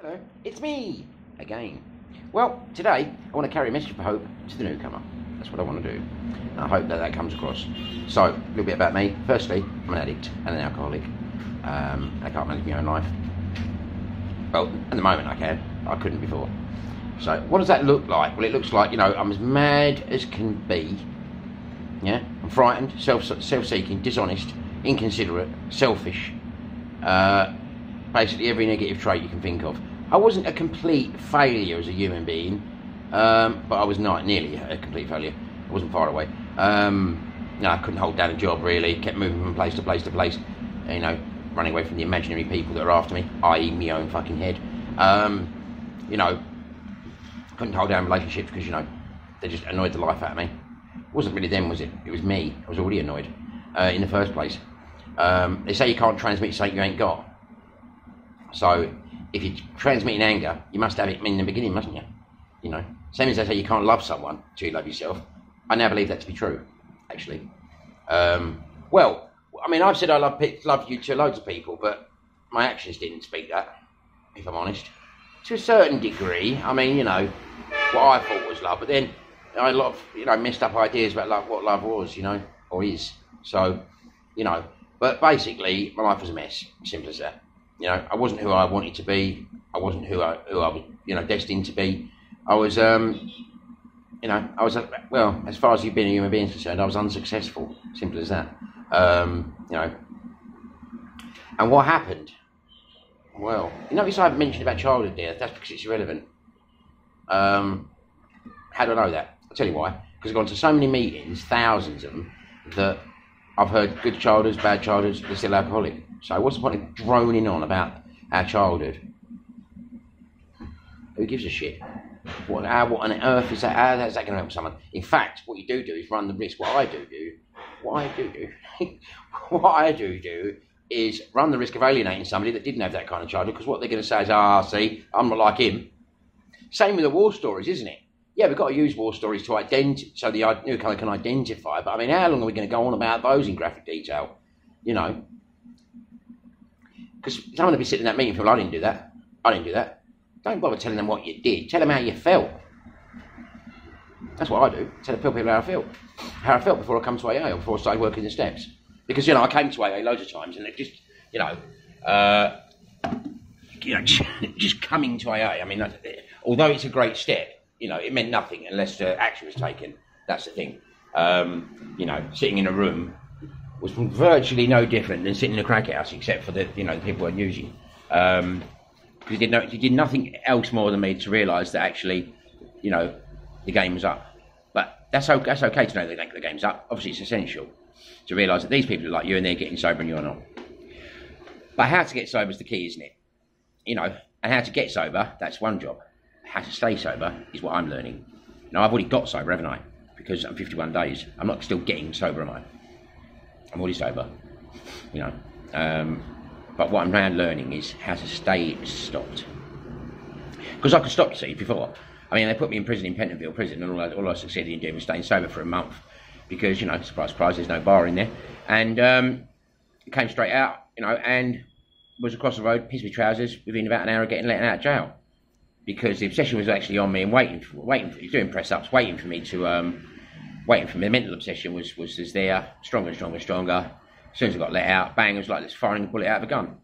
Hello, it's me again. Well, today I want to carry a message of hope to the newcomer. That's what I want to do. And I hope that that comes across. So, a little bit about me. Firstly, I'm an addict and an alcoholic. I can't manage my own life. Well, at the moment I can. I couldn't before. So, what does that look like? Well, it looks like, I'm as mad as can be. Yeah? I'm frightened, self-seeking, dishonest, inconsiderate, selfish. Basically every negative trait you can think of. I wasn't a complete failure as a human being, but I was not nearly a complete failure. I wasn't far away. I couldn't hold down a job really, kept moving from place to place to place, running away from the imaginary people that are after me, i.e. my own fucking head. Couldn't hold down relationships because, they just annoyed the life out of me. It wasn't really them, was it? It was me. I was already annoyed in the first place. They say you can't transmit something you ain't got. So, if you're transmitting anger, you must have it in the beginning, mustn't you? Same as they say you can't love someone till you love yourself. I now believe that to be true, actually. I've said I love you to loads of people, but my actions didn't speak that, if I'm honest. To a certain degree, what I thought was love, but then I had a lot of, messed up ideas about love, what love was, or is. So, but basically, my life was a mess, simple as that. I wasn't who I wanted to be. I wasn't who I was, destined to be. I was, as far as you've been a human being is concerned, I was unsuccessful. Simple as that. And what happened? Well, notice I haven't mentioned about childhood there. That's because it's irrelevant. How do I know that? I'll tell you why. Because I've gone to so many meetings, thousands of them, that I've heard good childhoods, bad childhoods, they're still alcoholic. So what's the point of droning on about our childhood? Who gives a shit? What on earth is that? How is that going to help someone? In fact, what you do is run the risk. What I do is run the risk of alienating somebody that didn't have that kind of childhood, because what they're going to say is, see, I'm not like him. Same with the war stories, isn't it? Yeah, we've got to use war stories to so the newcomer can identify, but how long are we going to go on about those in graphic detail? Because someone will be sitting in that meeting and feel, I didn't do that. Don't bother telling them what you did. Tell them how you felt. That's what I do. Tell people how I felt. How I felt before I come to AA or before I started working the steps. Because, I came to AA loads of times and it just, just coming to AA, although it's a great step, it meant nothing unless action was taken. That's the thing. Sitting in a room was virtually no different than sitting in a crack house, except for the people I'm using. Because he did nothing else more than me to realise that actually, the game was up. But that's okay to know that the game's up. Obviously, it's essential to realise that these people are like you and they're getting sober and you're not. But how to get sober is the key, isn't it? And how to get sober, that's one job. How to stay sober is what I'm learning. Now, I've already got sober, haven't I? Because I'm 51 days. I'm not still getting sober, am I? I'm already sober, but what I'm now learning is how to stay stopped. Because I could stop, you see, before. They put me in prison in Pentonville prison, and all I succeeded in doing was staying sober for a month. Because, surprise, surprise, there's no bar in there. And came straight out, and was across the road, pissed my trousers, within about an hour of getting let out of jail. Because the obsession was actually on me and waiting for doing press-ups, waiting for me. The mental obsession was there, stronger and stronger and stronger. As soon as I got let out, bang, it was like firing a bullet out of a gun,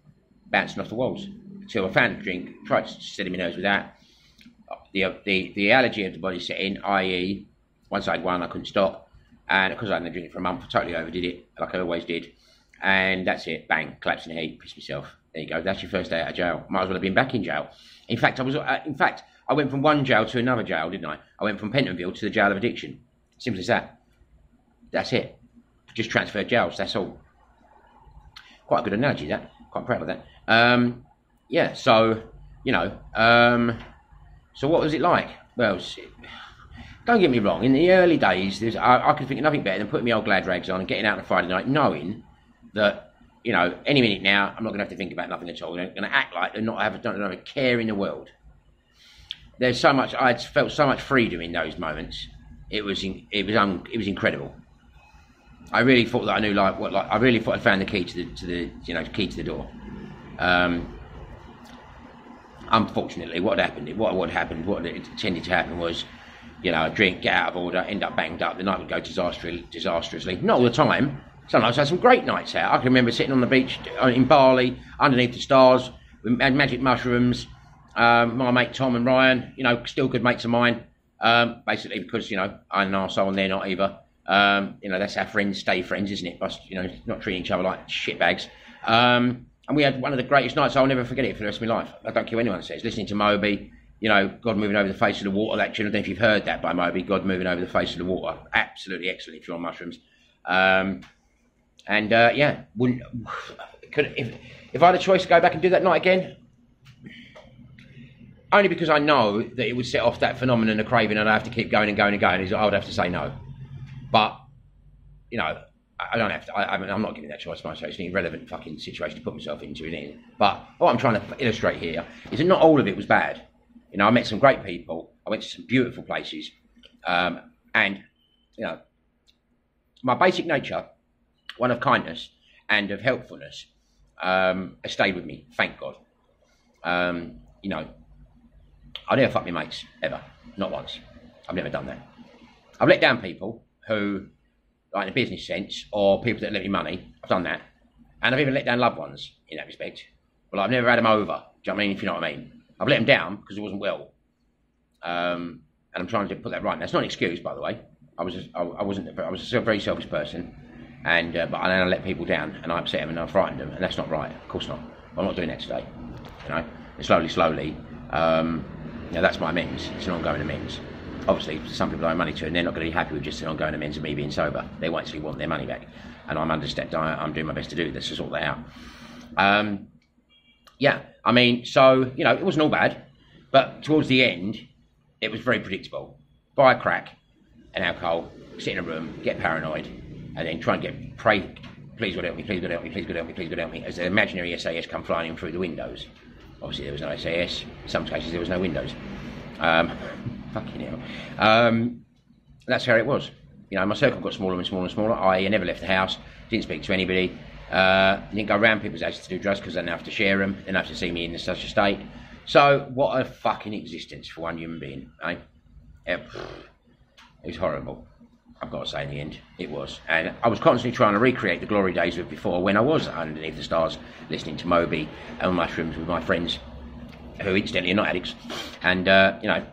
bouncing off the walls. Until I found a drink, tried to steady my nerves with that. The allergy of the body set in, i.e., once I had one, I couldn't stop. And because I hadn't drinking for a month, I totally overdid it, like I always did. And that's it, bang, collapsed in the heat, pissed myself. There you go, that's your first day out of jail. Might as well have been back in jail. In fact, I went from one jail to another jail, didn't I? I went from Pentonville to the jail of addiction. Simple as that. That's it. Just transferred jails, that's all. Quite a good analogy, that. Quite proud of that. So what was it like? Well, don't get me wrong, in the early days, I could think of nothing better than putting my old glad rags on and getting out on a Friday night, knowing that, any minute now, I'm not going to have to think about nothing at all. I'm going to act like and don't have a care in the world. There's so much, I felt so much freedom in those moments. It was incredible. I really thought that I knew I really thought I found the key to the key to the door. unfortunately, what had tended to happen was, you know, I'd drink, get out of order, end up banged up. The night would go disastrously. Not all the time. Sometimes I had some great nights out. I can remember sitting on the beach in Bali, underneath the stars. We had magic mushrooms. My mate Tom and Ryan, you know, still good mates of mine. Basically because, you know, I'm an arsehole and they're not either. You know, that's how friends stay friends, isn't it? But, you know, not treating each other like shitbags. And we had one of the greatest nights. I'll never forget it for the rest of my life. I don't care what anyone says. Listening to Moby, you know, God Moving Over the Face of the Water, that tune. I don't know if you've heard that by Moby, God Moving Over the Face of the Water. Absolutely excellent if you're on mushrooms. Yeah, if I had a choice to go back and do that night again, only because I know that it would set off that phenomenon of craving and I'd have to keep going and going and going, I would have to say no. But, you know, I don't have to, I'm not giving that choice to myself. It's an irrelevant fucking situation to put myself into, isn't it? But what I'm trying to illustrate here is that not all of it was bad. You know, I met some great people. I went to some beautiful places. And, you know, my basic nature, one of kindness and of helpfulness, has stayed with me, thank God. You know, I never fucked my mates, ever. Not once. I've never done that. I've let down people who, like in a business sense, or people that lent me money. I've done that. And I've even let down loved ones in that respect. But I've never had them over. Do you know what I mean? If you know what I mean. I've let them down because it wasn't well. And I'm trying to put that right. And that's not an excuse, by the way. I was a very selfish person. And but I let people down and I upset them and I frightened them. And that's not right. Of course not. I'm not doing that today. You know? And slowly, you know, that's my amends. It's an ongoing amends. Obviously, some people I owe money to, and they're not going to be happy with just an ongoing amends of me being sober. They won't actually want their money back, and I'm doing my best to do this to sort that out. Yeah, I mean, so you know, it wasn't all bad, but towards the end, it was very predictable. Buy a crack, and alcohol, sit in a room, get paranoid, and then try and pray. Please God help me, please God help me, please God help me, please God help me. As the imaginary SAS come flying in through the windows. Obviously, there was no SAS. In some cases, there was no windows. Fucking hell. That's how it was. You know, my circle got smaller and smaller and smaller. I never left the house, didn't speak to anybody, didn't go around people's houses to do drugs because they didn't have to share them, didn't have to see me in such a state. So, what a fucking existence for one human being, eh? It was horrible, I've got to say in the end. It was. And I was constantly trying to recreate the glory days of before when I was underneath the stars, listening to Moby and mushrooms with my friends, who incidentally are not addicts. And, you know,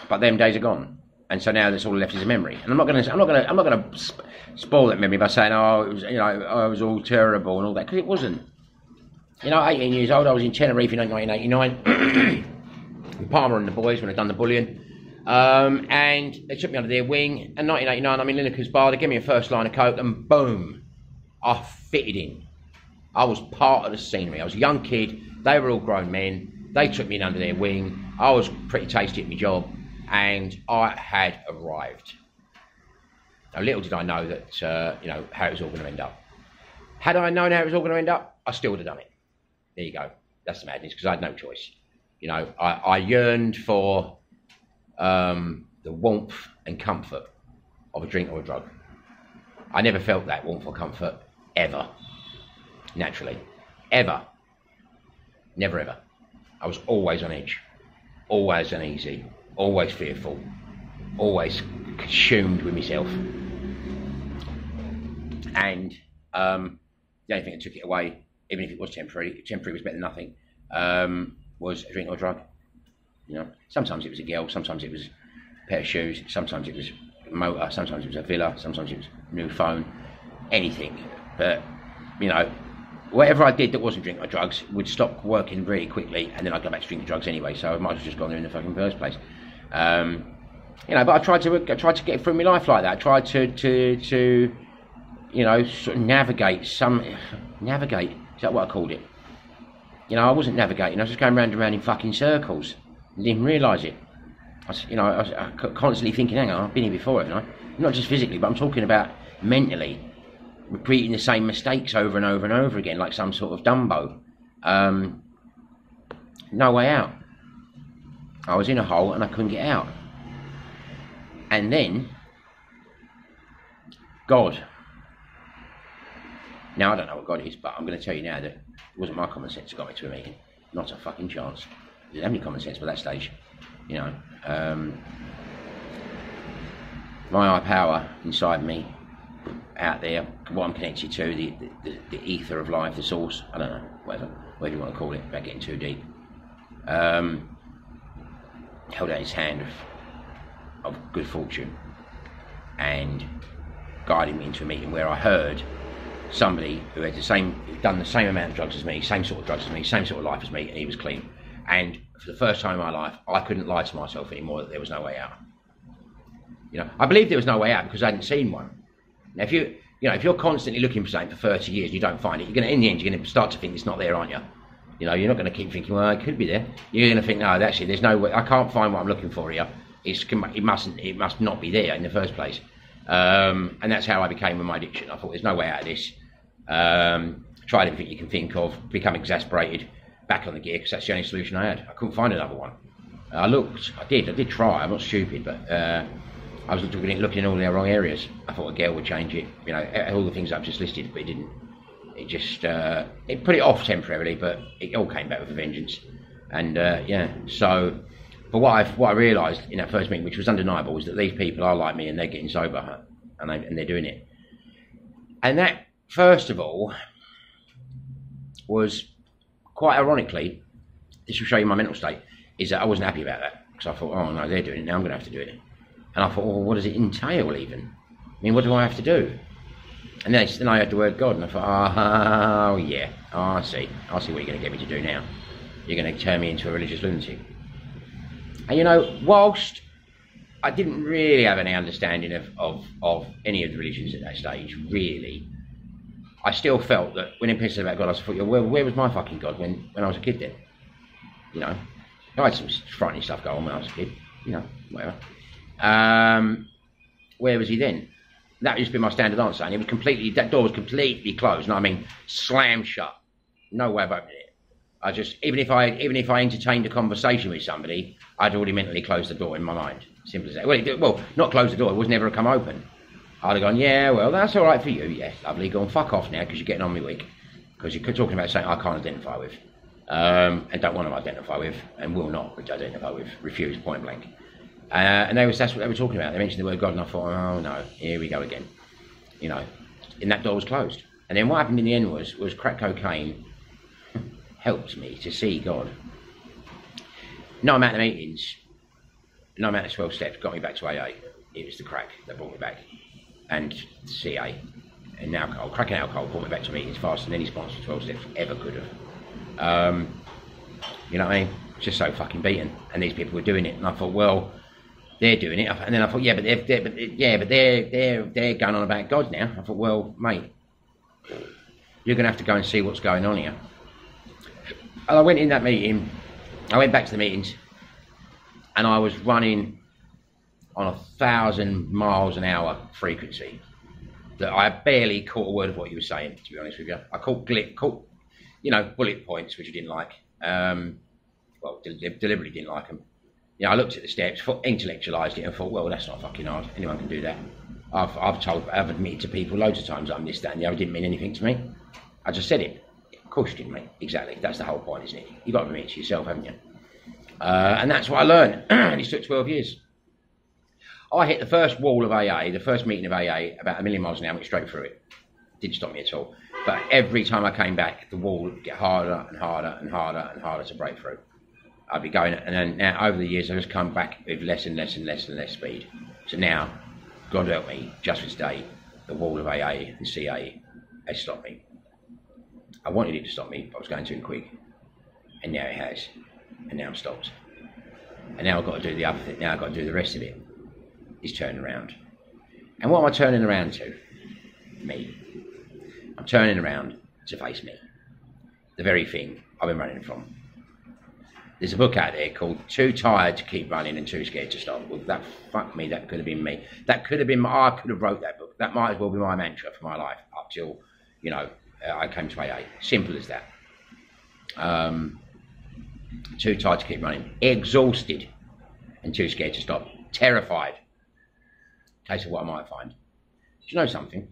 but them days are gone, and so now that's all left is a memory. And I'm not gonna spoil that memory by saying, oh, it was, you know, I was all terrible and all that, because it wasn't. You know, 18 years old, I was in Tenerife in 1989 with Palmer and the boys when I'd done the bullion, and they took me under their wing. And 1989, I'm in Lineker's bar. They gave me a first line of coke, and boom, I fitted in. I was part of the scenery. I was a young kid. They were all grown men. They took me in under their wing. I was pretty tasty at my job, and I had arrived. Now, little did I know that, you know, how it was all going to end up. Had I known how it was all going to end up, I still would have done it. There you go. That's the madness, because I had no choice. You know, I yearned for the warmth and comfort of a drink or a drug. I never felt that warmth or comfort, ever. Naturally. Ever. Never ever. I was always on edge, always uneasy, always fearful, always consumed with myself. And the only thing that took it away, even if it was temporary was better than nothing, was a drink or a drug. You know, sometimes it was a girl, sometimes it was a pair of shoes, sometimes it was a motor, sometimes it was a villa, sometimes it was a new phone, anything. But, you know, whatever I did that wasn't drink or drugs would stop working really quickly, and then I'd go back to drinking drugs anyway, so I might as well just gone there in the fucking first place. You know, but I tried to get through my life like that. I tried to you know, sort of navigate, is that what I called it? You know, I wasn't navigating, I was just going round and round in fucking circles. I didn't realise it. I was constantly thinking, hang on, I've been here before, haven't I? Not just physically, but I'm talking about mentally. Repeating the same mistakes over and over and over again, like some sort of Dumbo. No way out. I was in a hole and I couldn't get out. And then, God. Now, I don't know what God is, but I'm going to tell you now that it wasn't my common sense that got me to a meeting. Not a fucking chance. I didn't have any common sense by that stage, you know. My higher power inside me, out there, what I'm connected to, the ether of life, the source, I don't know, whatever you want to call it, without getting too deep, held out his hand of good fortune and guided me into a meeting where I heard somebody who had done the same amount of drugs as me, same sort of drugs as me, same sort of life as me, and he was clean. And for the first time in my life, I couldn't lie to myself anymore that there was no way out. You know, I believed there was no way out because I hadn't seen one. Now, if you're constantly looking for something for 30 years and you don't find it, in the end, you're going to start to think it's not there, aren't you? You know, you're not going to keep thinking, well, it could be there. You're going to think, no, actually, there's no way. I can't find what I'm looking for here. It must not be there in the first place. And that's how I became with my addiction. I thought, there's no way out of this. Tried everything you can think of, become exasperated, back on the gear, because that's the only solution I had. I couldn't find another one. I did try. I'm not stupid, but I was looking in all the wrong areas. I thought a girl would change it, you know, all the things I've just listed, but it didn't. It just, it put it off temporarily, but it all came back with a vengeance. And yeah, so, but what I realised in that first meeting, which was undeniable, was that these people are like me and they're getting sober, and they're doing it. And that, first of all, was quite ironically, this will show you my mental state, is that I wasn't happy about that. Because I thought, oh no, they're doing it, now I'm going to have to do it. And I thought, well, what does it entail even? I mean, what do I have to do? And then I heard the word God, and I thought, oh yeah, I see what you're going to get me to do now. You're going to turn me into a religious lunatic. And you know, whilst I didn't really have any understanding of any of the religions at that stage, really, I still felt that when it pissed about God, I thought, where was my fucking God when I was a kid then? You know, I had some frightening stuff go on when I was a kid, you know, whatever. Where was he then? That used to be my standard answer, and that door was completely closed, and I mean, slammed shut. No way of opening it. Even if I entertained a conversation with somebody, I'd already mentally closed the door in my mind. Simple as that. Well, not close the door, it was never come open. I'd have gone, yeah, well, that's all right for you. Yeah, lovely. Go and fuck off now, because you're getting on me weak. Because you're talking about something I can't identify with. And don't want to identify with, and will not identify with. Refuse, point blank. And that's what they were talking about. They mentioned the word God, and I thought, oh no, here we go again. You know, and that door was closed. And then what happened in the end was crack cocaine helped me to see God. No amount of meetings, no amount of 12 steps got me back to AA. It was the crack that brought me back. And CA. And alcohol. Crack and alcohol brought me back to meetings faster than any sponsor 12 steps ever could have. You know what I mean? Just so fucking beaten. And these people were doing it. And I thought, well, they're doing it. And then I thought, yeah, but they're going on about God now. I thought, well, mate, you're going to have to go and see what's going on here. And I went in that meeting. I went back to the meetings, and I was running on 1,000 miles an hour frequency. That I barely caught a word of what you were saying, to be honest with you. I caught bullet points, which I didn't like. Deliberately didn't like them. You know, I looked at the steps, intellectualised it, and thought, well, that's not fucking hard. Anyone can do that. I've admitted to people loads of times I'm this, that, and the other. Didn't mean anything to me. I just said it. Of course you didn't, mate. Exactly. That's the whole point, isn't it? You've got to admit it to yourself, haven't you? And that's what I learned. And it took 12 years. I hit the first wall of AA, the first meeting of AA, about 1,000,000 miles an hour, went straight through it. Didn't stop me at all. But every time I came back, the wall would get harder and harder and harder and harder to break through. I'd be going, and then now over the years, I've just come back with less and less and less and less speed. So now, God help me, just this day, the wall of AA and CA has stopped me. I wanted it to stop me, but I was going too quick. And now it has. And now I'm stopped. And now I've got to do the other thing. Now I've got to do the rest of it. Is turning around. And what am I turning around to? Me. I'm turning around to face me. The very thing I've been running from. There's a book out there called Too Tired to Keep Running and Too Scared to Stop. Well, that could have been me. That could have been, I could have wrote that book. That might as well be my mantra for my life up till, you know, I came to AA. Simple as that. Too tired to keep running. Exhausted and too scared to stop. Terrified. Case of what I might find. Do you know something?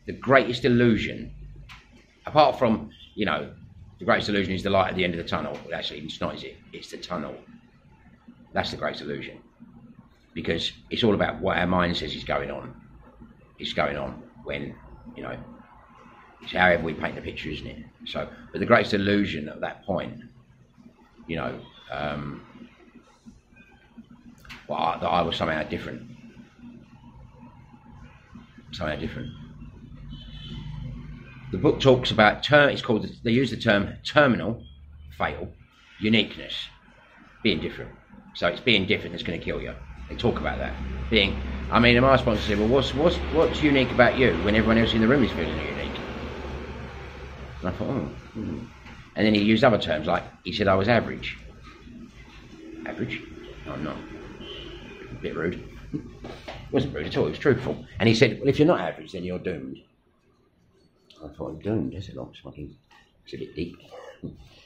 The greatest illusion, apart from, you know, The greatest illusion is the light at the end of the tunnel. Well, actually, it's not, is it? It's the tunnel. That's the greatest illusion. Because it's all about what our mind says is going on. It's going on when, you know, it's however we paint the picture, isn't it? So, but the greatest illusion at that point, you know, well, that I was somehow different. Somehow different. The book talks about, it's called, they use the term terminal, fatal, uniqueness, being different. So it's being different that's going to kill you. They talk about that. Being, I mean, my sponsor said, well, what's unique about you when everyone else in the room is feeling unique? And I thought, And then he used other terms, like, he said I was average. Average? No, I'm not. A bit rude. It wasn't rude at all, it was truthful. And he said, well, if you're not average, then you're doomed. I thought, I'm doomed, that's a lot, it's a bit deep.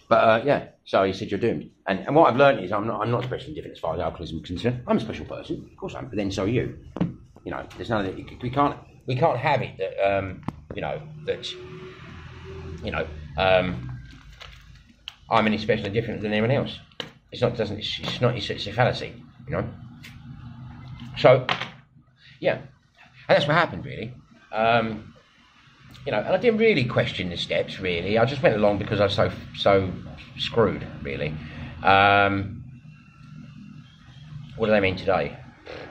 But yeah, so he said, you're doomed. And what I've learned is I'm not special and different as far as alcoholism is concerned. I'm a special person, of course I am, but then so are you. You know, there's none of that. We can't have it that, you know, that, you know, I'm any special and different than anyone else. It's a fallacy, you know. So, yeah, and that's what happened, really. You know, and I didn't really question the steps, really. I just went along because I was so screwed, really. What do they mean today?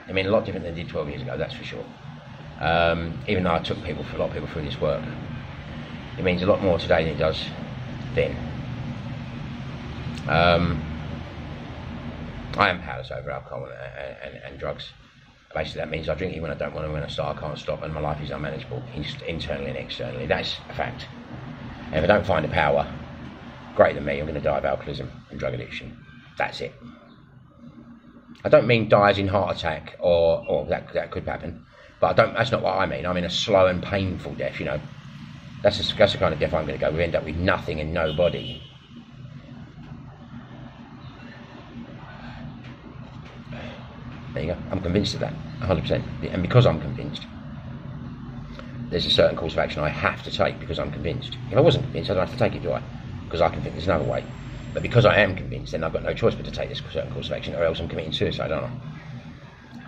They mean a lot different than they did 12 years ago, that's for sure. Even though I took a lot of people through this work, it means a lot more today than it does then. I am powerless over alcohol and drugs. Basically, that means I drink it when I don't want to, when I start, I can't stop, and my life is unmanageable, internally and externally. That's a fact. And if I don't find the power greater than me, I'm going to die of alcoholism and drug addiction. That's it. I don't mean die as in heart attack, or that could happen, but that's not what I mean. I mean a slow and painful death, you know. That's the kind of death I'm going to go. We end up with nothing and nobody. There you go. I'm convinced of that, 100%. And because I'm convinced, there's a certain course of action I have to take because I'm convinced. If I wasn't convinced, I don't have to take it, do I? Because I can think there's another way. But because I am convinced, then I've got no choice but to take this certain course of action, or else I'm committing suicide, aren't I?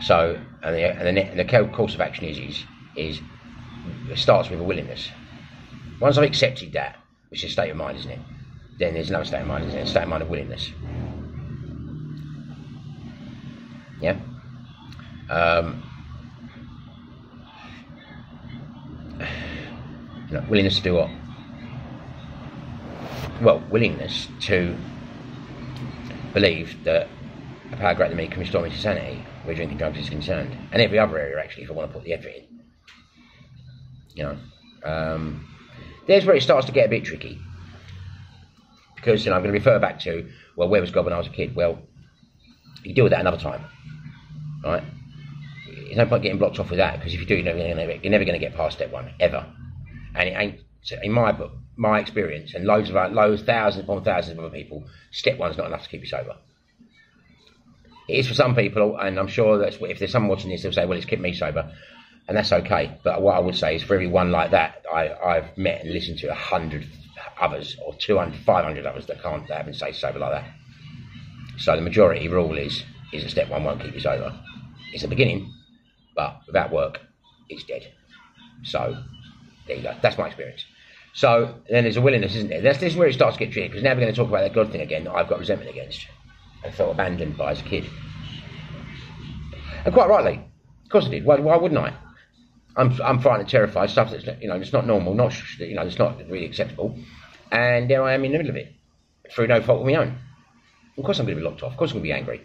So, and the course of action is it starts with a willingness. Once I've accepted that, which is a state of mind, isn't it? Then there's another state of mind, isn't it? A state of mind of willingness. Yeah? You know, willingness to do what? Well, willingness to believe that a power greater than me can restore me to sanity where drinking drugs is concerned, and every other area actually, if I want to put the effort in. You know, there's where it starts to get a bit tricky, because you know I'm going to refer back to, well, where was God when I was a kid? Well, you deal with that another time, right? There's no point getting blocked off with that, because if you do, you're never going to get past step one, ever. And it ain't, in my book, my experience, and thousands upon thousands of other people, step one's not enough to keep you sober. It is for some people, and I'm sure that if there's someone watching this, they'll say, well, it's kept me sober, and that's okay. But what I would say is, for every one like that, I've met and listened to 100 others, or 200, 500 others that haven't stayed sober like that. So the majority rule is that step one won't keep you sober. It's a beginning, but without work, it's dead. So there you go. That's my experience. So then there's a willingness, isn't there? This is where it starts to get tricky, because now we're going to talk about that God thing again that I've got resentment against and felt abandoned by as a kid. And quite rightly. Of course I did. Why wouldn't I? I'm frightened and terrified, stuff that's, you know, it's not normal, you know, it's not really acceptable. And there I am in the middle of it, through no fault of my own. Of course I'm going to be locked off. Of course I'm going to be angry.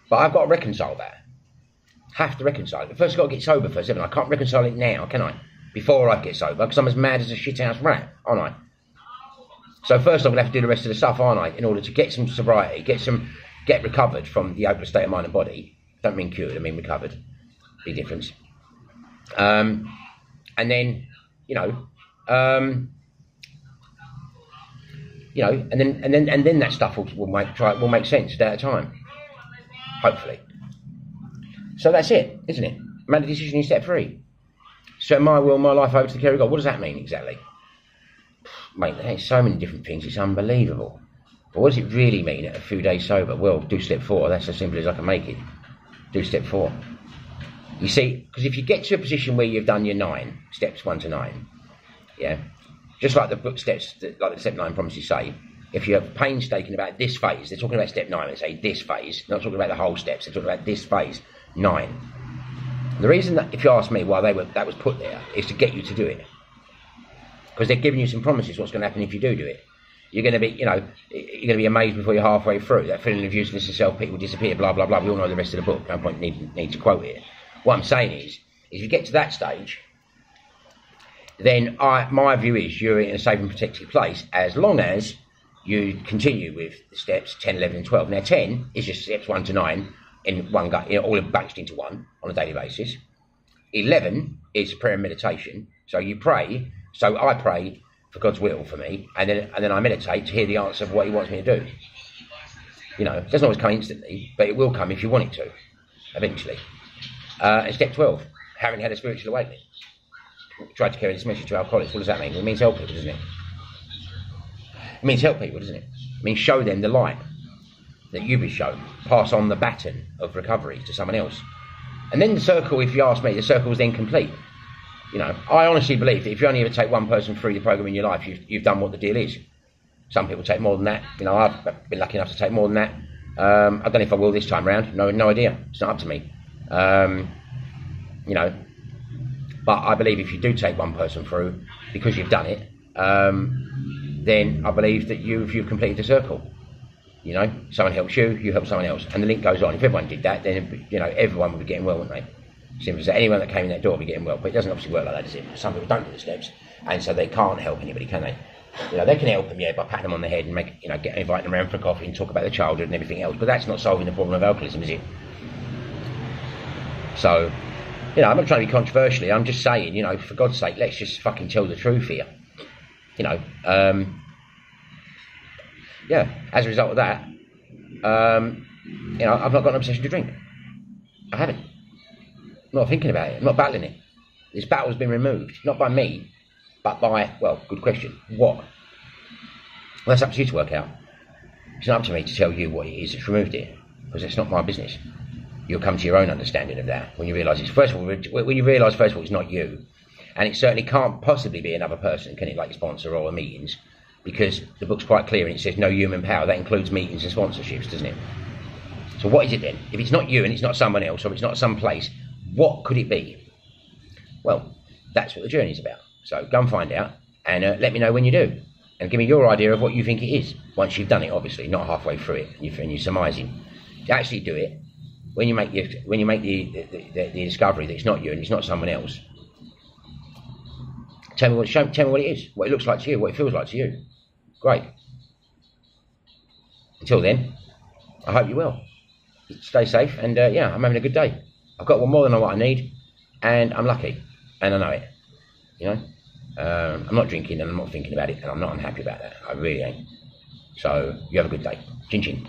But I've got to reconcile that. Have to reconcile it. First I've got to get sober first, haven't I? I can't reconcile it now, can I? Before I get sober, because I'm as mad as a shithouse rat, aren't I? So first I'm going to have to do the rest of the stuff, aren't I? In order to get some sobriety, get recovered from the hopeless state of mind and body. Don't mean cured, I mean recovered. Big difference. And then, you know, and then that stuff will make sense at a time. Hopefully. So that's it, isn't it? Made a decision in step 3. So my will, my life over to the care of God. What does that mean exactly? mate, there's so many different things, it's unbelievable. But what does it really mean at a few days sober? Well, do step 4, that's as simple as I can make it. Do step 4. You see, because if you get to a position where you've done your 9, steps 1 to 9, yeah, just like the book steps, like the step 9 promises say, if you're painstaking about this phase, they're talking about step 9, they say this phase, they're not talking about the whole steps, they're talking about this phase, 9. The reason that, if you ask me why that was put there, is to get you to do it. Because they're giving you some promises what's going to happen if you do it. You're going to be, you're going to be amazed before you're halfway through. That feeling of uselessness and self-pity will disappear, blah, blah, blah. We all know the rest of the book. No point need to quote it. What I'm saying is if you get to that stage, then my view is you're in a safe and protected place as long as you continue with the steps 10, 11 and 12. Now 10 is just steps 1 to 9 in one go, all bunched into one on a daily basis. 11 is prayer and meditation. So you pray. So I pray for God's will for me, and then I meditate to hear the answer of what He wants me to do. It doesn't always come instantly, but it will come if you want it to, eventually. And step 12, having had a spiritual awakening. Tried to carry this message to alcoholics. What does that mean? It means help people, doesn't it? It means help people, doesn't it? It means show them the light that you've been shown. Pass on the baton of recovery to someone else. And then the circle, if you ask me, the circle is then complete. I honestly believe that if you only ever take one person through the program in your life, you've done what the deal is. Some people take more than that. I've been lucky enough to take more than that. I don't know if I will this time round. No idea. It's not up to me. But I believe if you do take one person through, because you've done it, then I believe that you've completed the circle. Someone helps you, you help someone else, and the link goes on. If everyone did that, then everyone would be getting well, wouldn't they? Simple as that. Anyone that came in that door will be getting well, but it doesn't obviously work like that, does it? Some people don't do the steps, and so they can't help anybody, can they? They can help them, by patting them on the head and inviting them around for a coffee and talk about the childhood and everything else. But that's not solving the problem of alcoholism, is it? So, I'm not trying to be controversial. I'm just saying, for God's sake, let's just fucking tell the truth here. As a result of that, I've not got an obsession to drink. I haven't. I'm not thinking about it. I'm not battling it. This battle's been removed, not by me, but by, well, good question, what? Well, that's up to you to work out. It's not up to me to tell you what it is that's removed it, because it's not my business. You'll come to your own understanding of that when you realise it's, first of all, it's not you, and it certainly can't possibly be another person, can it, like a sponsor or meetings, because the book's quite clear and it says no human power. That includes meetings and sponsorships, doesn't it? So what is it then? If it's not you and it's not someone else or it's not some place, what could it be? Well, that's what the journey's about. So go and find out and let me know when you do. And give me your idea of what you think it is. Once you've done it, obviously, not halfway through it and you're surmising. To actually do it, when you make the discovery that it's not you and it's not someone else, tell me what it is, what it looks like to you, what it feels like to you. Great. Until then, I hope you will. Stay safe and I'm having a good day. I've got more than what I need, and I'm lucky, and I know it. I'm not drinking, and I'm not thinking about it, and I'm not unhappy about that. I really ain't. So you have a good day. Chin chin.